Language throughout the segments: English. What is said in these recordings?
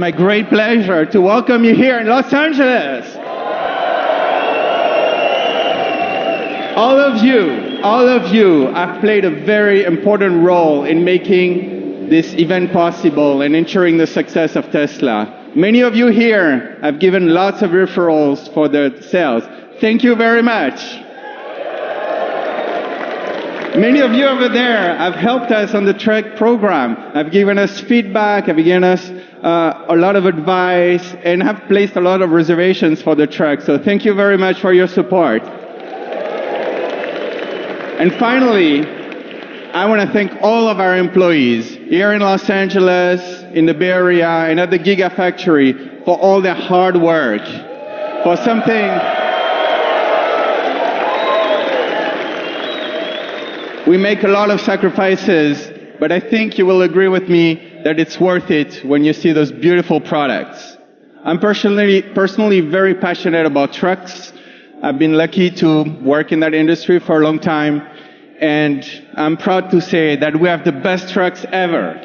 my great pleasure to welcome you here in Los Angeles. All of you have played a very important role in making this event possible and ensuring the success of Tesla. Many of you here have given lots of referrals for the sales. Thank you very much. Many of you over there have helped us on the truck program, have given us feedback, have given us a lot of advice, and have placed a lot of reservations for the truck. So thank you very much for your support. And finally, I want to thank all of our employees here in Los Angeles, in the Bay Area, and at the Gigafactory for all their hard work, for something we make a lot of sacrifices, but I think you will agree with me that it's worth it when you see those beautiful products. I'm personally very passionate about trucks. I've been lucky to work in that industry for a long time, and I'm proud to say that we have the best trucks ever.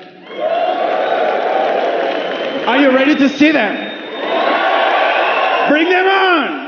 Are you ready to see them? Bring them on!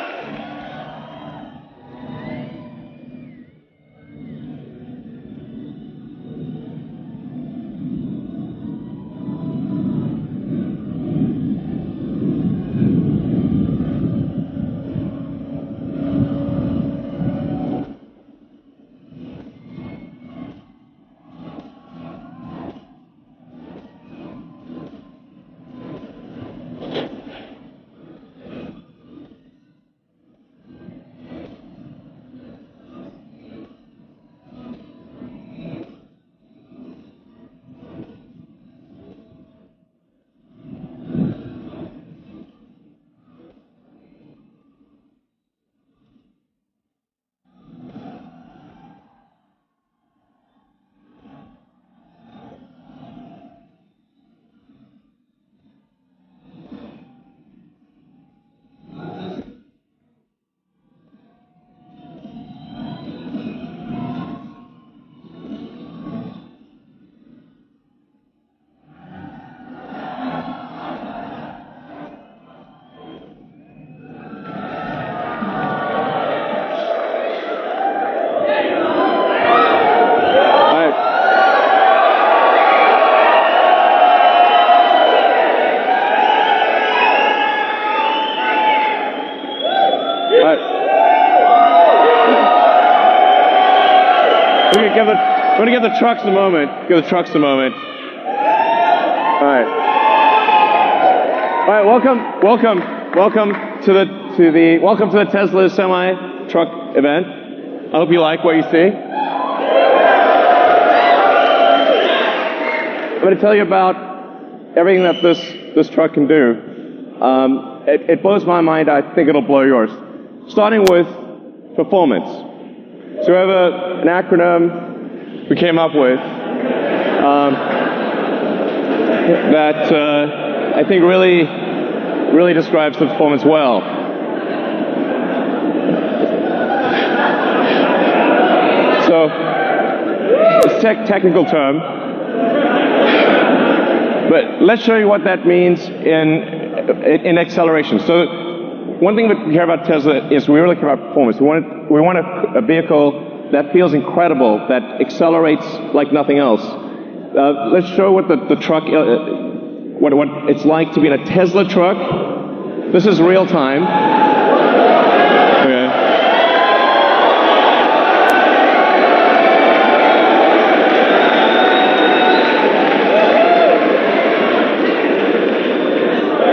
We're going to give the trucks a moment. Give the trucks a moment. All right. All right. Welcome to the Tesla semi truck event. I hope you like what you see. I'm going to tell you about everything that this truck can do. It blows my mind. I think it'll blow yours. Starting with performance. So we have an acronym we came up with that I think really describes the performance well. So it's a technical term, but let's show you what that means in acceleration. So one thing that we care about Tesla is we really care about performance. We want a vehicle that feels incredible, that accelerates like nothing else. Let's show what the truck, what it's like to be in a Tesla truck. This is real time. Okay.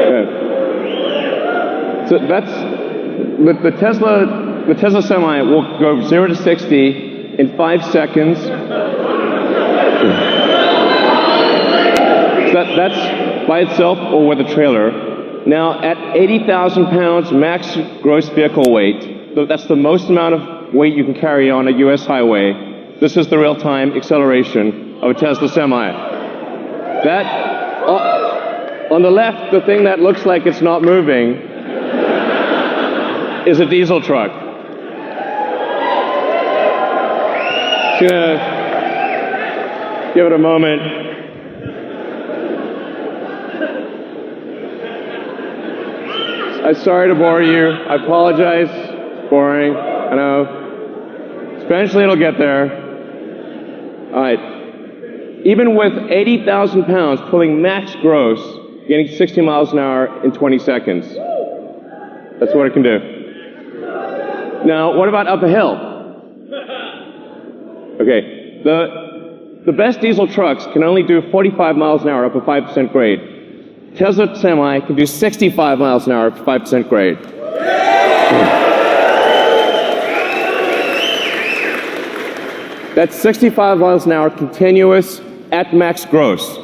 Okay. So that's the Tesla. The Tesla Semi will go 0 to 60 in 5 seconds. So that's by itself or with a trailer. Now, at 80,000 pounds max gross vehicle weight, that's the most amount of weight you can carry on a U.S. highway. This is the real-time acceleration of a Tesla Semi. That, on the left, the thing that looks like it's not moving is a diesel truck. Just gonna give it a moment. I'm sorry to bore you. I apologize. Boring. I know. Eventually it'll get there. All right. Even with 80,000 pounds pulling max gross, getting 60 miles an hour in 20 seconds. That's what it can do. Now, what about up a hill? Okay. The best diesel trucks can only do 45 miles an hour up a 5% grade. Tesla Semi can do 65 miles an hour up to 5% grade. That's 65 miles an hour continuous at max gross.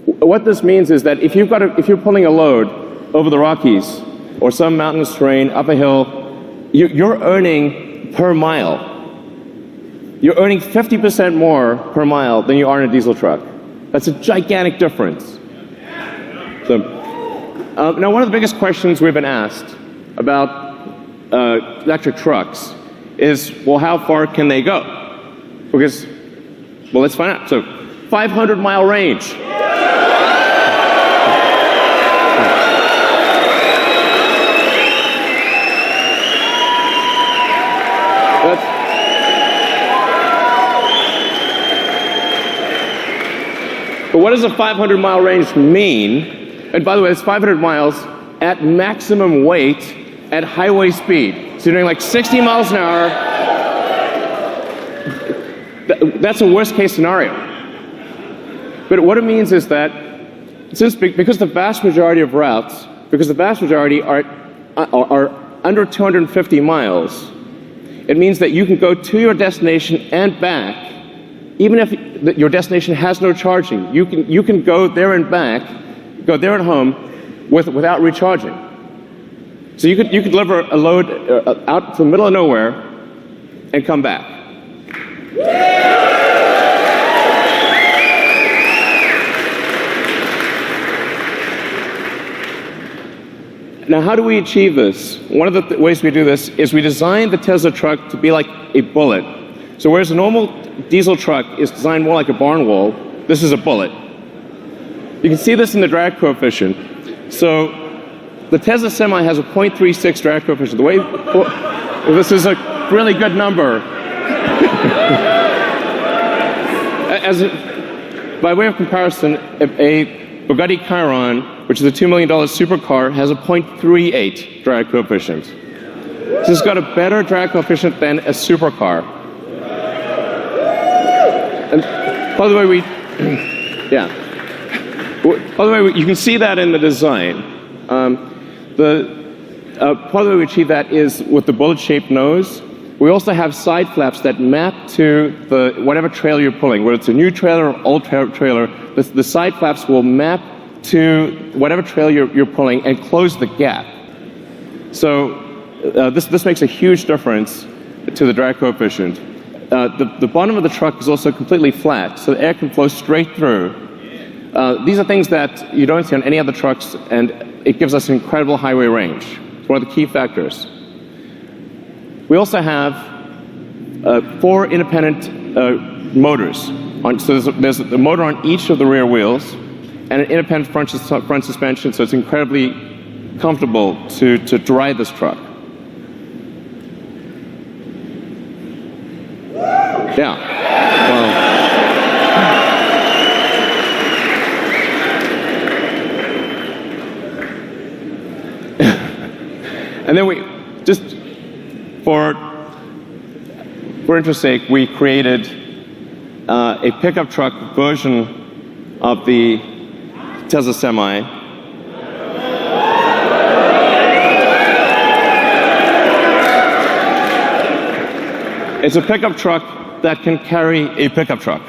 What this means is that if you're pulling a load over the Rockies or some mountainous terrain up a hill, you're earning per mile. You're earning 50% more per mile than you are in a diesel truck. That's a gigantic difference. So, now one of the biggest questions we've been asked about electric trucks is, well, how far can they go? Because, well, let's find out. So, 500-mile range. But what does a 500-mile range mean? And by the way, it's 500 miles at maximum weight at highway speed. So you're doing like 60 miles an hour. That's a worst case scenario. But what it means is that because the vast majority of routes, because the vast majority are under 250 miles, it means that you can go to your destination and back, even if your destination has no charging. You can go there and back, go there and home without recharging. So you could deliver a load out to the middle of nowhere and come back. Now, how do we achieve this? One of the ways we do this is we design the Tesla truck to be like a bullet. So whereas a normal diesel truck is designed more like a barn wall, this is a bullet. You can see this in the drag coefficient. So the Tesla Semi has a 0.36 drag coefficient. This is a really good number. By way of comparison, a Bugatti Chiron, which is a $2 million supercar, has a 0.38 drag coefficient. So it's got a better drag coefficient than a supercar. And by the way, by the way, you can see that in the design. Part of the way we achieve that is with the bullet-shaped nose. We also have side flaps that map to whatever trailer you're pulling, whether it's a new trailer or old trailer. The side flaps will map to whatever trailer you're pulling and close the gap. So this makes a huge difference to the drag coefficient. The bottom of the truck is also completely flat, so the air can flow straight through. These are things that you don't see on any other trucks, and it gives us incredible highway range. It's one of the key factors. We also have 4 independent motors. So there's a motor on each of the rear wheels, and an independent front suspension, so it's incredibly comfortable to ride this truck. Yeah. And then we just, for interest's sake, we created a pickup truck version of the Tesla Semi. It's a pickup truck that can carry a pickup truck.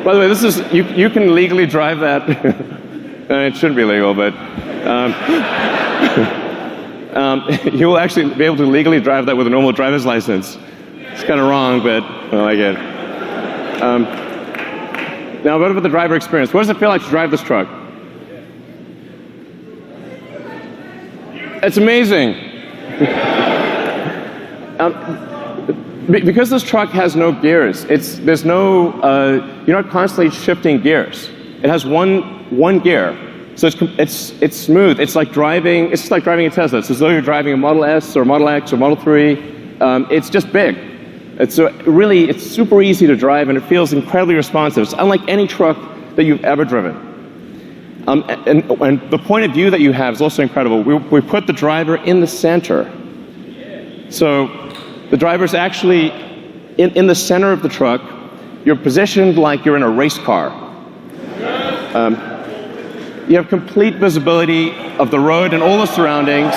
By the way, this is you can legally drive that. It shouldn't be legal, but you will actually be able to legally drive that with a normal driver's license. It's kind of wrong, but well, I get it. Now, what about the driver experience? What does it feel like to drive this truck? It's amazing. Because this truck has no gears, there's no, you're not constantly shifting gears. It has one gear, so it's smooth. It's like driving a Tesla. It's as though you're driving a Model S or Model X or Model 3. It's just big. It's super easy to drive, and it feels incredibly responsive. It's unlike any truck that you've ever driven. And the point of view that you have is also incredible. We put the driver in the center. So the driver's actually in the center of the truck. You're positioned like you're in a race car. You have complete visibility of the road and all the surroundings.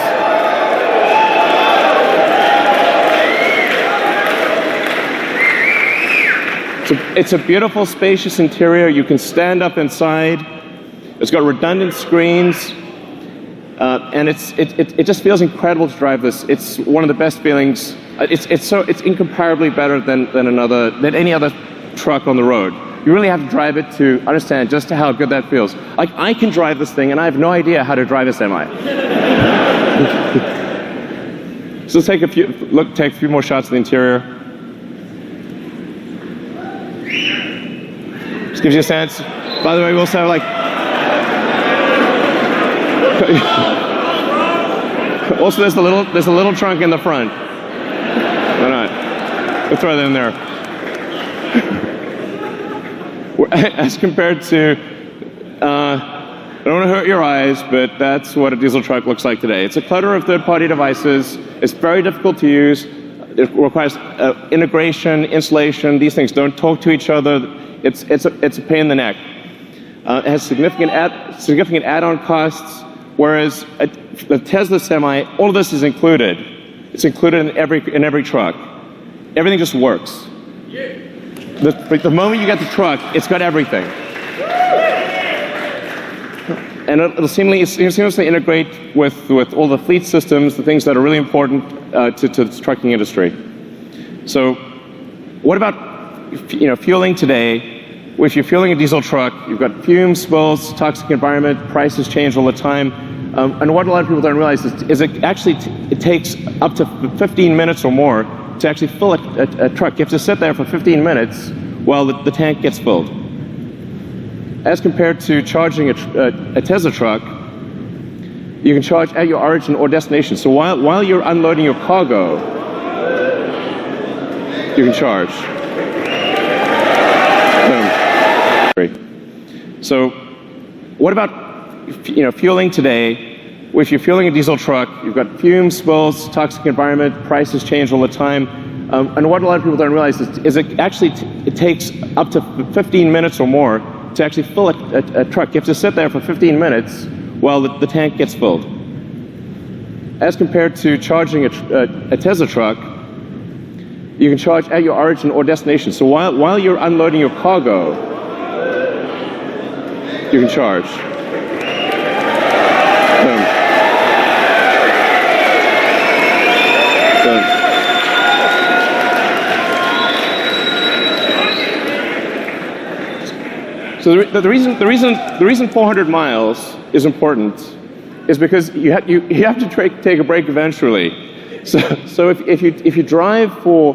It's a beautiful, spacious interior. You can stand up inside. It's got redundant screens, and it just feels incredible to drive this. It's one of the best feelings. It's incomparably better than any other truck on the road. You really have to drive it to understand just how good that feels. Like, I can drive this thing, and I have no idea how to drive a semi. So let's take a few more shots of the interior. Just gives you a sense. By the way, we also have like. Also, there's a little trunk in the front. Why not? We'll throw that in there. As compared to, I don't want to hurt your eyes, but that's what a diesel truck looks like today. It's a clutter of third-party devices. It's very difficult to use. It requires integration, installation. These things don't talk to each other. It's a pain in the neck. It has significant add-on costs. Whereas the Tesla Semi, all of this is included. It's included in every truck. Everything just works. The moment you get the truck, it's got everything. And it'll seamlessly integrate with all the fleet systems, the things that are really important to the trucking industry. So, what about fueling today? If you're fueling a diesel truck, you've got fumes, spills, toxic environment, prices change all the time. And what a lot of people don't realize is it takes up to 15 minutes or more to actually fill a truck. You have to sit there for 15 minutes while the tank gets filled. As compared to charging a Tesla truck, you can charge at your origin or destination. So while you're unloading your cargo, you can charge. So, what about fueling today? If you're fueling a diesel truck, you've got fumes, spills, toxic environment, prices change all the time. And what a lot of people don't realize is it takes up to 15 minutes or more to actually fill a truck. You have to sit there for 15 minutes while the tank gets filled. As compared to charging a Tesla truck, you can charge at your origin or destination. So while you're unloading your cargo, you can charge. So the reason 400 miles is important is because you have to take a break eventually. So if you drive for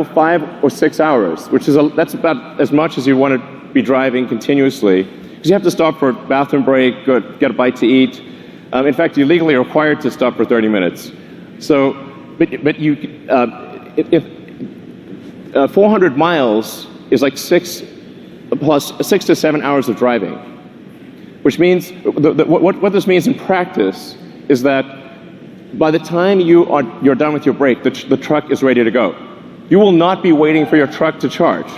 5 or 6 hours, that's about as much as you want to be driving continuously, because you have to stop for a bathroom break, get a bite to eat. In fact, you're legally required to stop for 30 minutes. So, but you, if 400 miles is like 6 to 7 hours of driving, which means what this means in practice is that by the time you're done with your break, the truck is ready to go. You will not be waiting for your truck to charge.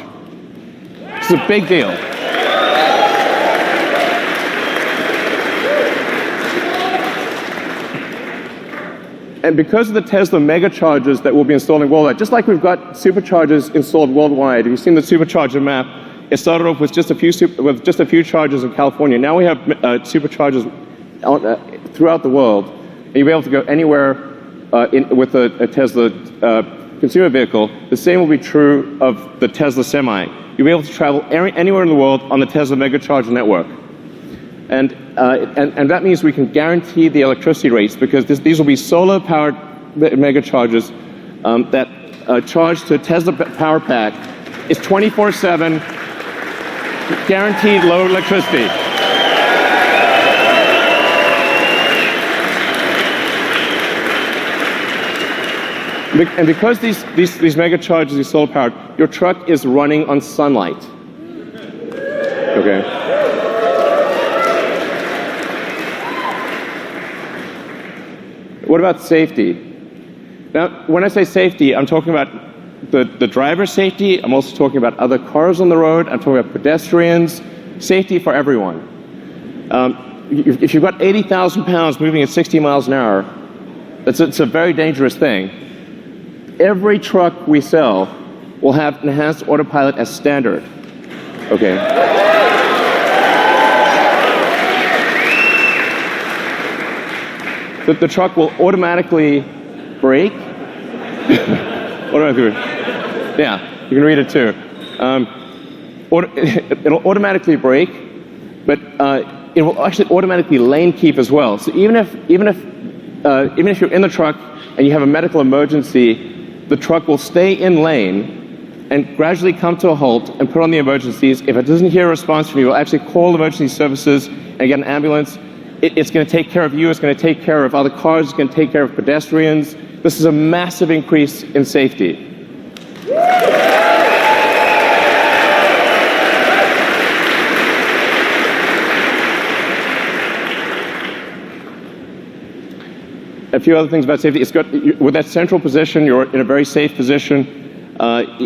It's a big deal. And because of the Tesla mega chargers that we'll be installing worldwide, just like we've got superchargers installed worldwide, if you've seen the supercharger map, it started off with just a few chargers in California. Now we have superchargers throughout the world, and you'll be able to go anywhere with a Tesla consumer vehicle. The same will be true of the Tesla Semi. You'll be able to travel anywhere in the world on the Tesla Megacharger network. And that means we can guarantee the electricity rates because these will be solar-powered mega chargers that charge to a Tesla power pack. It's 24/7, guaranteed low electricity. And because these mega chargers are solar powered, your truck is running on sunlight. Okay. What about safety? Now, when I say safety, I'm talking about the driver's safety. I'm also talking about other cars on the road. I'm talking about pedestrians. Safety for everyone. If you've got 80,000 pounds moving at 60 miles an hour, it's a very dangerous thing. Every truck we sell will have enhanced autopilot as standard. Okay. The truck will automatically brake. Yeah, you can read it too. It'll automatically brake, but it will actually automatically lane keep as well. So even if you're in the truck and you have a medical emergency, the truck will stay in lane and gradually come to a halt and put on the emergencies. If it doesn't hear a response from you, it will actually call emergency services and get an ambulance. It's going to take care of you. It's going to take care of other cars. It's going to take care of pedestrians. This is a massive increase in safety. A few other things about safety. It's got, with that central position, you're in a very safe position.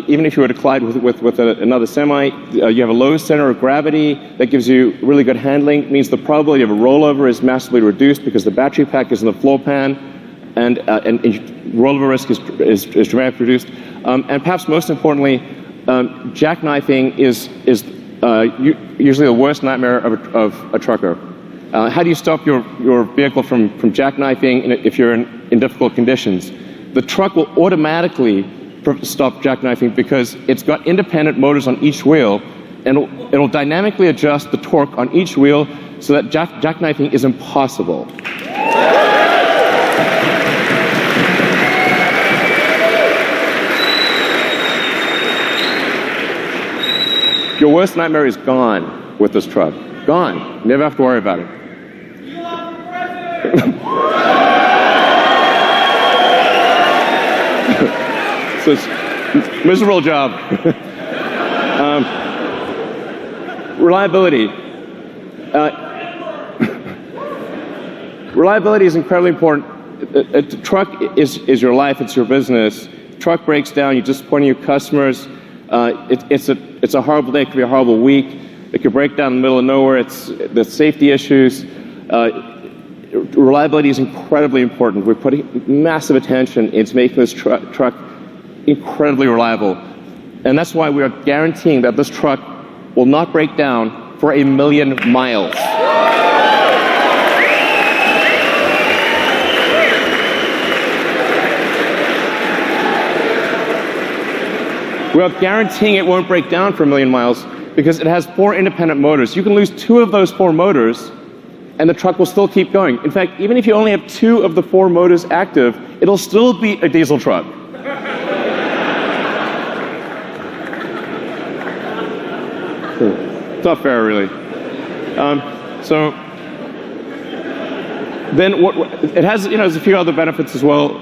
Even if you were to collide with another semi, you have a low center of gravity that gives you really good handling. It means the probability of a rollover is massively reduced because the battery pack is in the floor pan, and rollover risk is dramatically reduced. And perhaps most importantly, jackknifing is usually the worst nightmare of a trucker. How do you stop your vehicle from jackknifing if you're in difficult conditions? The truck will automatically stop jackknifing because it's got independent motors on each wheel, and it'll dynamically adjust the torque on each wheel so that jackknifing is impossible. Your worst nightmare is gone with this truck. Gone. Never have to worry about it. So it's a miserable job. Reliability. Reliability is incredibly important. A truck is your life. It's your business. Truck breaks down. You're disappointing your customers. It's a horrible day. It could be a horrible week. It could break down in the middle of nowhere. The safety issues. Reliability is incredibly important. We're putting massive attention into making this truck incredibly reliable. And that's why we are guaranteeing that this truck will not break down for 1,000,000 miles. We are guaranteeing it won't break down for 1,000,000 miles because it has 4 independent motors. You can lose 2 of those 4 motors and the truck will still keep going. In fact, even if you only have 2 of the 4 motors active, it'll still be a diesel truck. It's not fair, really. So then it has, there's a few other benefits as well.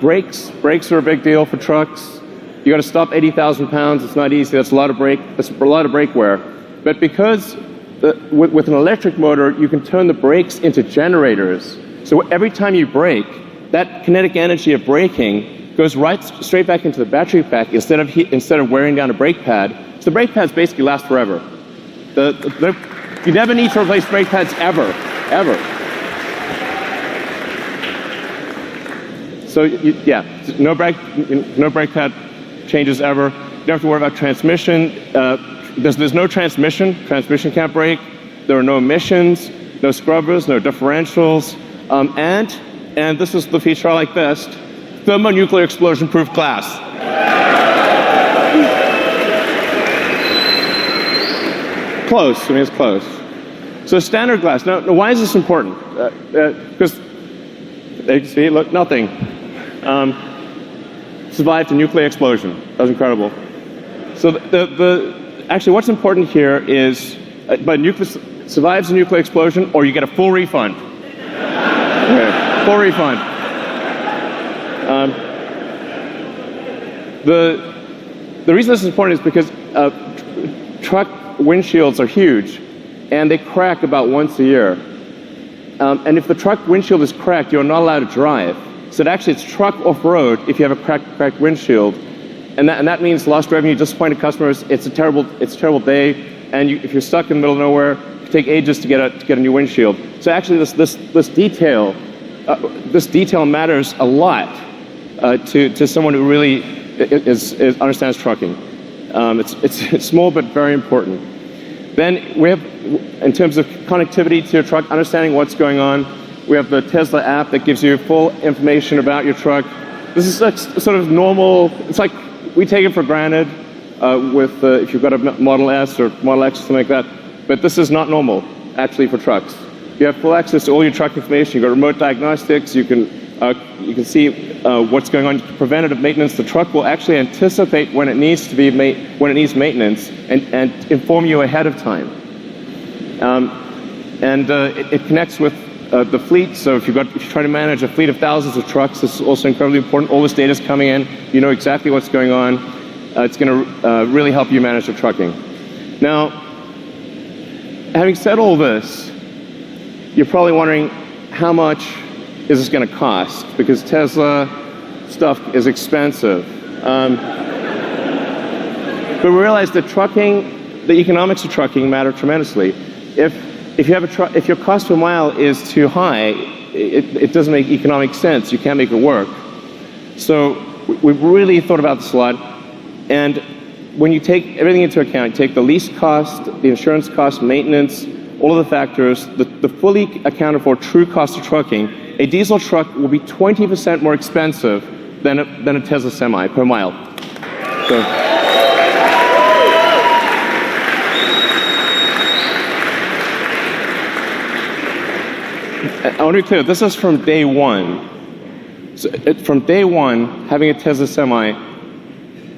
Brakes are a big deal for trucks. You got to stop 80,000 pounds. It's not easy. That's a lot of brake wear. But because with an electric motor, you can turn the brakes into generators. So every time you brake, that kinetic energy of braking goes straight back into the battery pack instead of wearing down a brake pad. So the brake pads basically last forever. You never need to replace brake pads ever. So no brake pad changes ever. You don't have to worry about transmission. There's no transmission. Transmission can't brake. There are no emissions, no scrubbers, no differentials, and this is the feature I like best: thermonuclear explosion-proof glass. Close. I mean, it's close. So standard glass. Now, why is this important? Because, see, look, nothing. Survived a nuclear explosion. That was incredible. So actually what's important here is, survives a nuclear explosion, or you get a full refund. Okay, full refund. The reason this is important is because truck windshields are huge, and they crack about once a year. And if the truck windshield is cracked, you're not allowed to drive. So actually it's truck off-road if you have a cracked windshield. And that means lost revenue, disappointed customers. It's a terrible day. And if you're stuck in the middle of nowhere, it can take ages to get a new windshield. So actually this detail matters a lot to someone who really understands trucking. It's small but very important. Then we have, in terms of connectivity to your truck, understanding what's going on, we have the Tesla app that gives you full information about your truck. This is sort of normal. It's like we take it for granted if you've got a Model S or Model X or something like that. But this is not normal, actually, for trucks. You have full access to all your truck information. You've got remote diagnostics. You can see what's going on. Preventative maintenance. The truck will actually anticipate when it needs maintenance and inform you ahead of time. It connects with the fleet. So if you're trying to manage a fleet of thousands of trucks, this is also incredibly important. All this data is coming in. You know exactly what's going on. It's going to really help you manage the trucking. Now, having said all this, you're probably wondering how much is this going to cost? Because Tesla stuff is expensive. But we realize that the economics of trucking matter tremendously. If your cost per mile is too high, it doesn't make economic sense. You can't make it work. So we've really thought about this a lot. And when you take everything into account, you take the lease cost, the insurance cost, maintenance, all of the factors, the fully accounted for true cost of trucking, a diesel truck will be 20% more expensive than a Tesla Semi per mile. So, I want to be clear, this is from day one. So from day one, having a Tesla Semi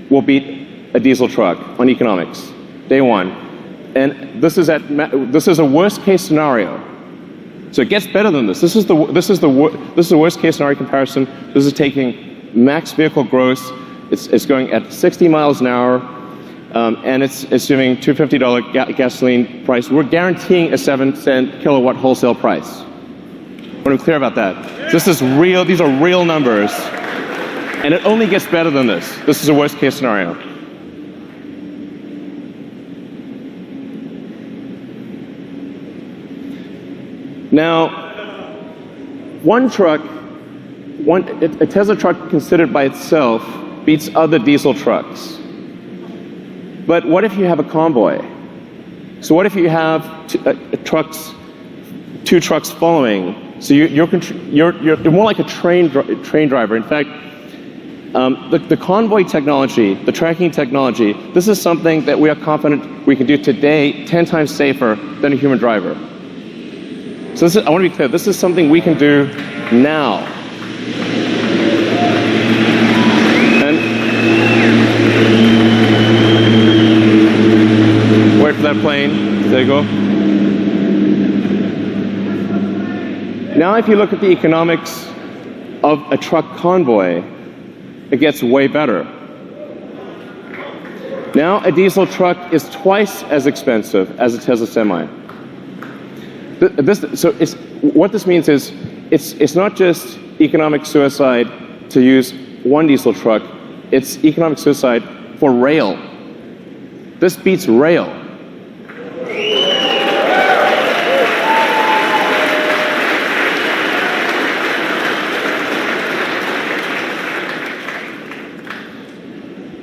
will beat a diesel truck on economics. Day one. And this is a worst case scenario. So it gets better than this. This is the worst case scenario comparison. This is taking max vehicle gross. It's going at 60 miles an hour, and it's assuming $250 gasoline price. We're guaranteeing a 7-cent kilowatt wholesale price. I want to be clear about that. This is real. These are real numbers, and it only gets better than this. This is a worst case scenario. Now, a Tesla truck considered by itself beats other diesel trucks. But what if you have a convoy? So what if you have two trucks following? So you're more like a train driver. In fact, the convoy technology, the tracking technology, this is something that we are confident we can do today 10 times safer than a human driver. So I want to be clear, this is something we can do now. And wait for that plane. There you go. Now if you look at the economics of a truck convoy, it gets way better. Now a diesel truck is twice as expensive as a Tesla Semi. What this means is, it's not just economic suicide to use one diesel truck, it's economic suicide for rail. This beats rail.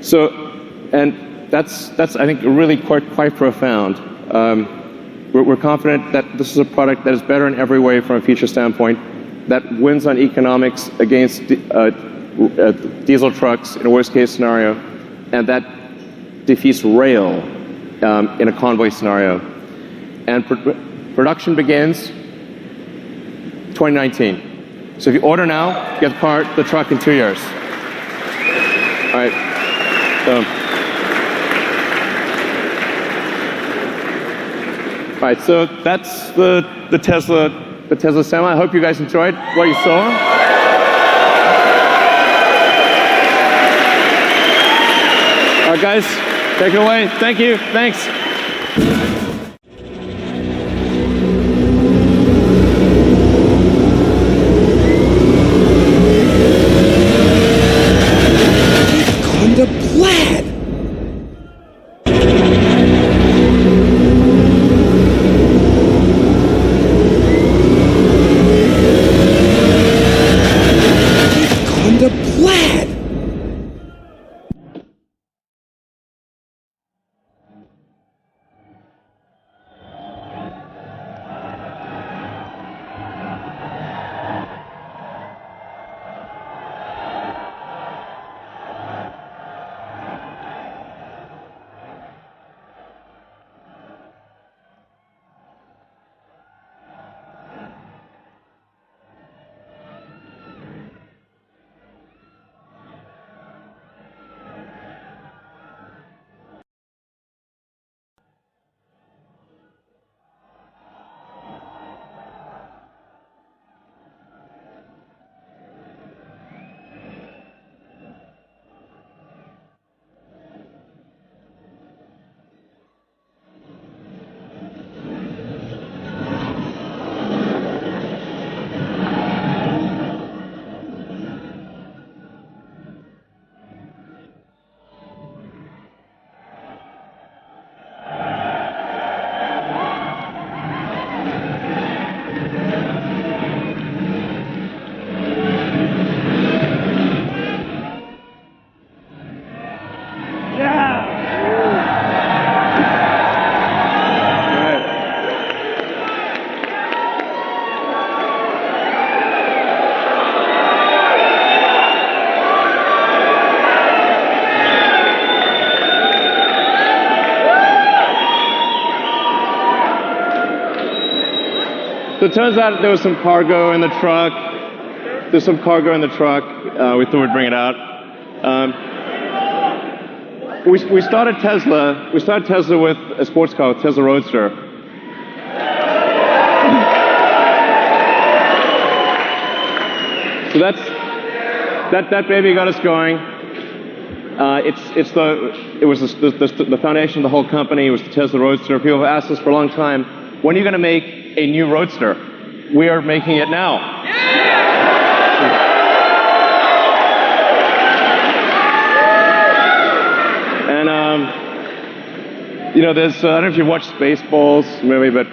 So, and that's I think really quite profound. We're confident that this is a product that is better in every way from a feature standpoint, that wins on economics against diesel trucks in a worst case scenario, and that defeats rail in a convoy scenario. And Production begins 2019. So if you order now, you get the truck in 2 years. All right. So that's the Tesla Semi. I hope you guys enjoyed what you saw. All right, guys, take it away. Thank you. Thanks. The plaid. The plaid. So it turns out there was some cargo in the truck. There's some cargo in the truck. We thought we'd bring it out. We started Tesla. We started Tesla with a sports car, Tesla Roadster. So that baby got us going. It was the foundation of the whole company. It was the Tesla Roadster. People have asked us for a long time, when are you going to make a new Roadster? We are making it now. And there's I don't know if you've watched Spaceballs, maybe, but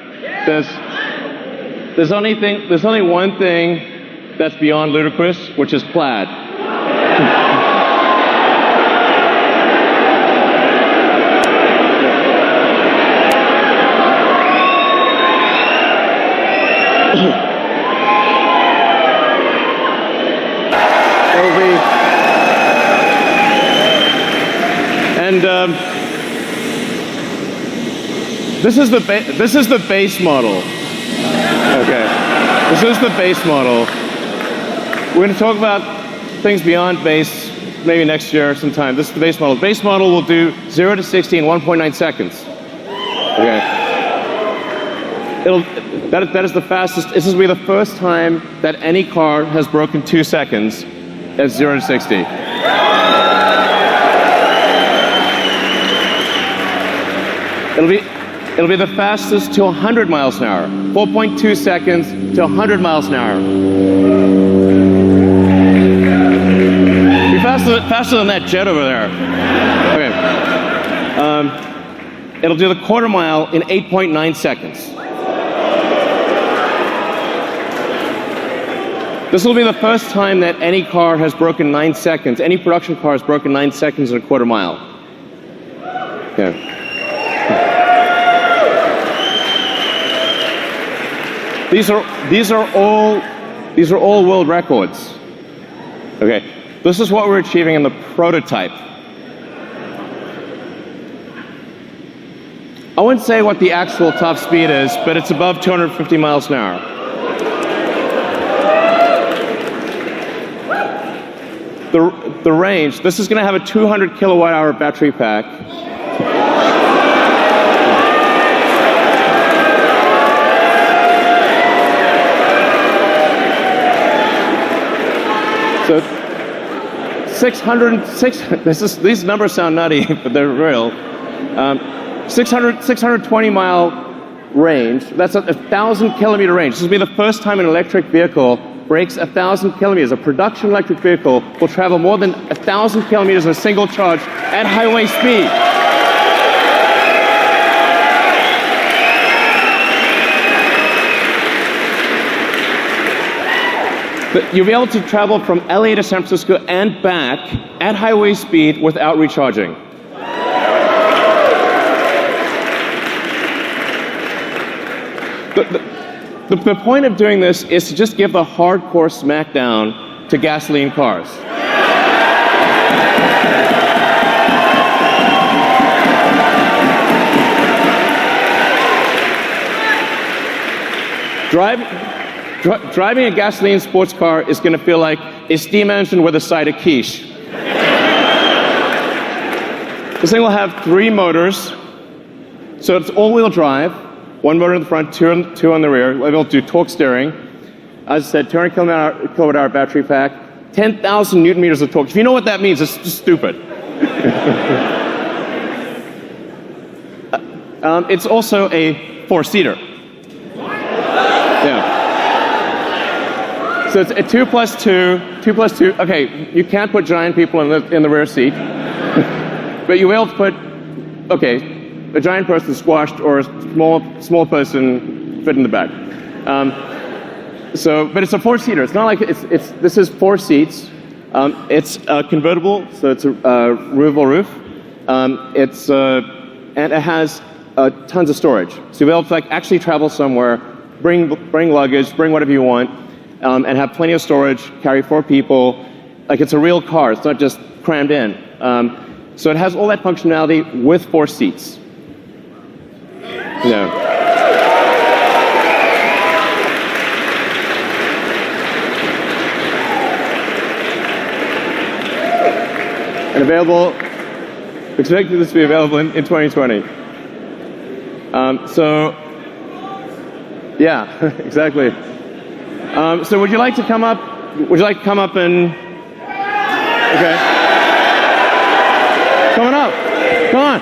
there's only one thing that's beyond ludicrous, which is plaid. This is the base model. Okay, this is the base model. We're going to talk about things beyond base maybe next year sometime. This is the base model. The base model will do 0 to 60 in 1.9 seconds. Okay. That is the fastest. This will be the first time that any car has broken 2 seconds at 0 to 60. It'll be the fastest to 100 miles an hour. 4.2 seconds to 100 miles an hour. It'll be faster than that jet over there. Okay. It'll do the quarter mile in 8.9 seconds. This will be the first time that any car has broken 9 seconds. Any production car has broken 9 seconds in a quarter mile. Okay. These are all world records. Okay, this is what we're achieving in the prototype. I wouldn't say what the actual top speed is, but it's above 250 miles an hour. The range, this is going to have a 200 kilowatt hour battery pack. So these numbers sound nutty, but they're real. 620 mile range, that's a 1,000 kilometer range. This will be the first time an electric vehicle breaks 1,000 kilometers. A production electric vehicle will travel more than 1,000 kilometers in a single charge at highway speed. But you'll be able to travel from LA to San Francisco and back at highway speed without recharging. The point of doing this is to just give the hardcore smackdown to gasoline cars. Driving a gasoline sports car is going to feel like a steam engine with a side of quiche. This thing will have 3 motors, so it's all-wheel drive. 1 motor in the front, 2 on the rear. We'll be able to do torque steering. As I said, 200 kilowatt hour battery pack, 10,000 newton meters of torque. If you know what that means, it's just stupid. It's also a 4-seater. Yeah. So it's a 2 plus 2. Okay, you can't put giant people in the rear seat, but you will put, okay, a giant person squashed or a small person fit in the back. But it's a 4-seater. It's not like this is 4 seats. It's convertible, so it's a removable roof. And it has tons of storage. So you'll be able to actually travel somewhere, bring luggage, bring whatever you want, and have plenty of storage. Carry 4 people. Like it's a real car. It's not just crammed in. So it has all that functionality with 4 seats. No. And expected this to be available in 2020. Yeah, exactly. So would you like to come up? Would you like to come up and? Okay. Coming up. Come on.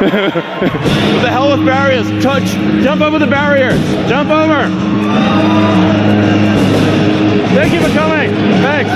What the hell with barriers? Jump over the barriers. Jump over. Thank you for coming. Thanks.